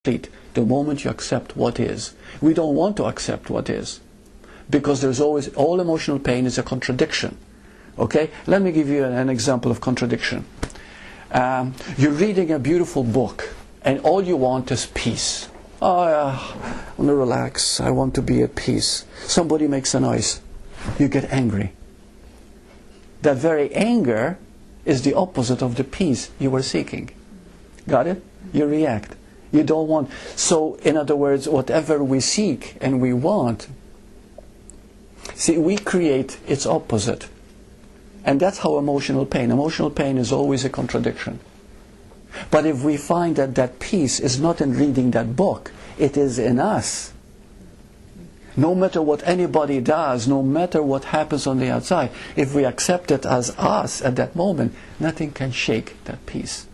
the moment you accept what is. We don't want to accept what is, because there's always, all emotional pain is a contradiction. Okay? Let me give you an example of contradiction. You're reading a beautiful book, and all you want is peace. Oh, I want to relax. I want to be at peace. Somebody makes a noise. You get angry. That very anger is the opposite of the peace you were seeking. Got it? You react. You don't want. So, in other words, whatever we seek and we want, see, we create its opposite. And that's how emotional pain is always a contradiction. But if we find that that peace is not in reading that book, it is in us. No matter what anybody does, no matter what happens on the outside, if we accept it as us at that moment, nothing can shake that peace.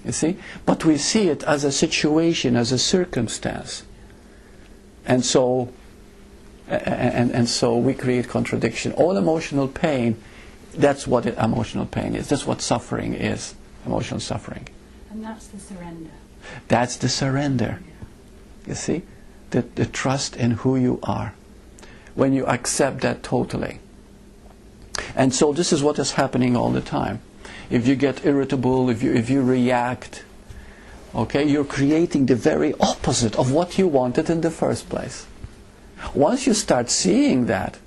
You see? But we see it as a situation, as a circumstance. And so we create contradiction. All emotional pain, that's what emotional pain is. That's what suffering is. Emotional suffering. And that's the surrender. That's the surrender. You see? The trust in who you are. When you accept that totally. And so this is what is happening all the time. If you get irritable, if you react, okay, you're creating the very opposite of what you wanted in the first place. Once you start seeing that,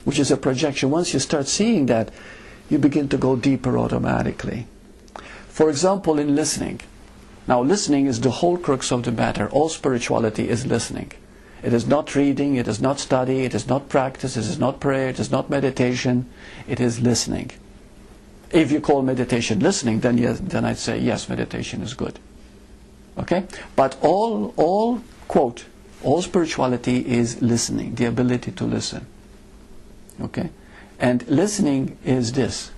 which is a projection, once you start seeing that, you begin to go deeper automatically. For example, in listening. Now, listening is the whole crux of the matter. All spirituality is listening. It is not reading, it is not study, it is not practice, it is not prayer, it is not meditation. It is listening. If you call meditation listening, then yes, then I'd say yes, meditation is good. Okay? But all spirituality is listening, the ability to listen. Okay? And listening is this.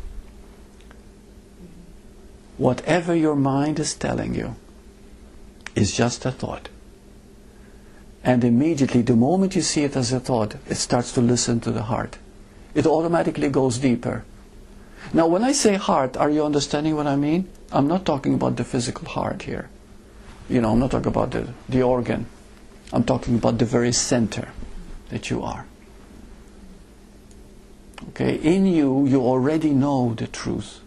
Whatever your mind is telling you is just a thought. And immediately, the moment you see it as a thought, it starts to listen to the heart. It automatically goes deeper. Now, when I say heart, are you understanding what I mean? I'm not talking about the physical heart here. You know, I'm not talking about the organ. I'm talking about the very center that you are. Okay? In you, you already know the truth.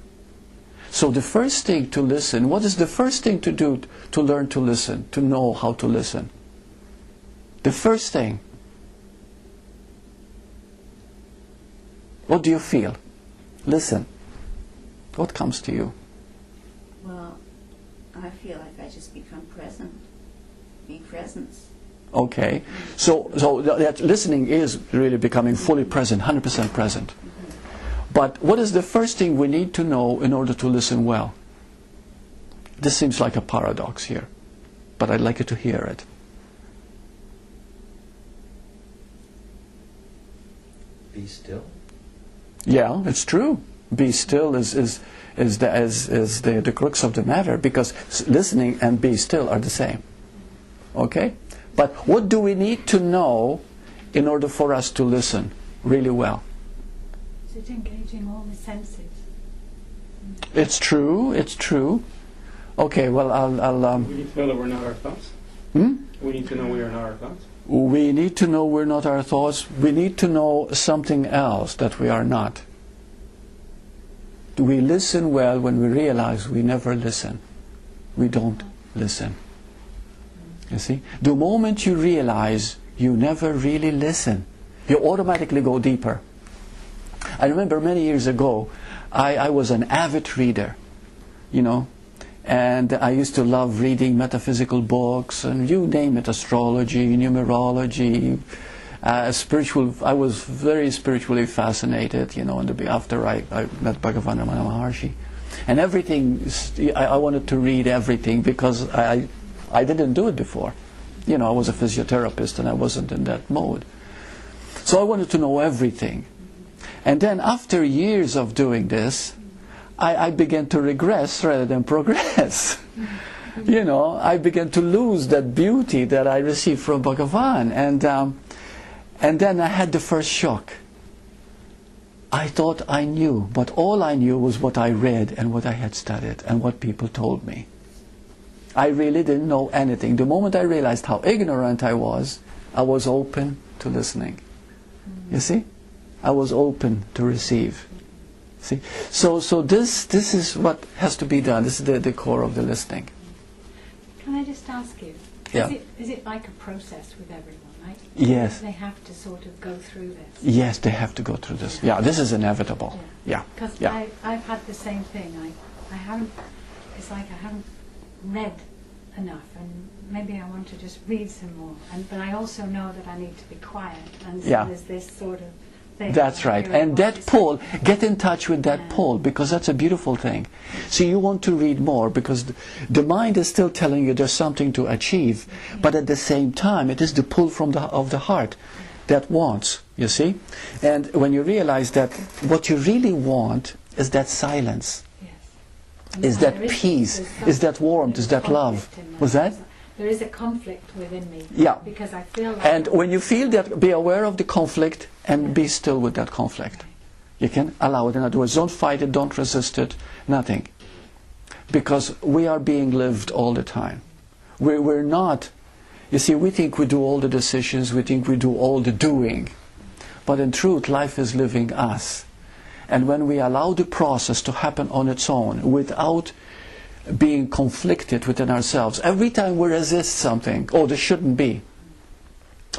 So the first thing to listen, what is the first thing to do to learn to listen, to know how to listen? The first thing. What do you feel? Listen. What comes to you? Well, I feel like I just become present. Be presence. Okay. So that listening is really becoming fully present, 100% present. But what is the first thing we need to know in order to listen well? This seems like a paradox here, but I'd like you to hear it. Be still. Yeah, it's true. Be still is the crux of the matter, because listening and be still are the same. Okay? But what do we need to know in order for us to listen really well? Is it engaging all the senses? It's true, it's true. Okay, well, I'll We need to know that we're not our thoughts. We need to know we are not our thoughts. We need to know we're not our thoughts. We need to know something else that we are not. Do we listen well when we realize we never listen? We don't listen. You see? The moment you realize you never really listen, you automatically go deeper. I remember many years ago, I was an avid reader, you know, and I used to love reading metaphysical books, and you name it, astrology, numerology, spiritual. I was very spiritually fascinated, you know, after I met Bhagavan Ramana Maharshi. And everything, I wanted to read everything, because I didn't do it before. You know, I was a physiotherapist and I wasn't in that mode. So I wanted to know everything. And then after years of doing this, I began to regress rather than progress. You know, I began to lose that beauty that I received from Bhagavan. And then I had the first shock. I thought I knew, but all I knew was what I read and what I had studied and what people told me. I really didn't know anything. The moment I realized how ignorant I was open to listening. You see? I was open to receive. See? So this is what has to be done. This is the core of the listening. Can I just ask you, Yeah. is it like a process with everyone, right? Yes. They have to sort of go through this. Yes, they have to go through this. Yeah, this is inevitable. Yeah. Because Yeah. I've had the same thing. I haven't, it's like I haven't read enough, and maybe I want to just read some more. But I also know that I need to be quiet, and so Yeah. there's this sort of thing. That's right. Hearing And what that is- pull, get in touch with that Yeah. pull, because that's a beautiful thing. So you want to read more because the mind is still telling you there's something to achieve, but at the same time it is the pull of the heart that wants, you see? And when you realize that what you really want is that silence, Yes. is And that there peace, there's is that warmth, there's is that love. conflict in that. Was that? There is a conflict within me. Yeah. Because I feel like... And when you feel that, be aware of the conflict and be still with that conflict. You can allow it. In other words, don't fight it, don't resist it, nothing. Because we are being lived all the time. We're not, you see, we think we do all the decisions, we think we do all the doing. But in truth, life is living us. And when we allow the process to happen on its own, without being conflicted within ourselves, every time we resist something, oh, this shouldn't be.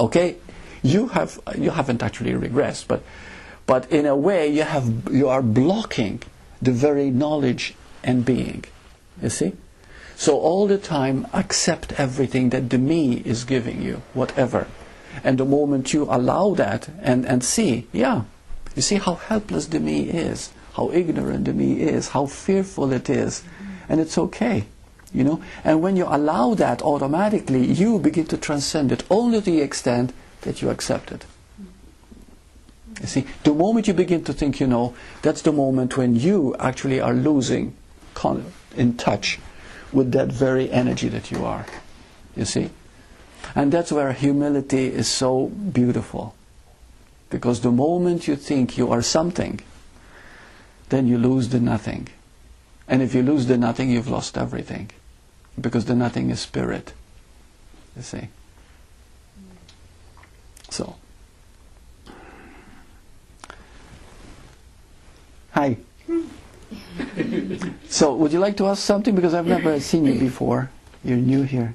Okay? You haven't actually regressed, but in a way you are blocking the very knowledge and being. You see? So all the time accept everything that the me is giving you, whatever. And the moment you allow that and see, yeah, you see how helpless the me is, how ignorant the me is, how fearful it is, and it's okay. You know? And when you allow that, automatically you begin to transcend it only to the extent that you accept it. You see, the moment you begin to think, you know, that's the moment when you actually are losing in touch with that very energy that you are. You see? And that's where humility is so beautiful. Because the moment you think you are something, then you lose the nothing. And if you lose the nothing, you've lost everything. Because the nothing is spirit. You see? So. Hi. So, would you like to ask something? Because I've never seen you before. You're new here.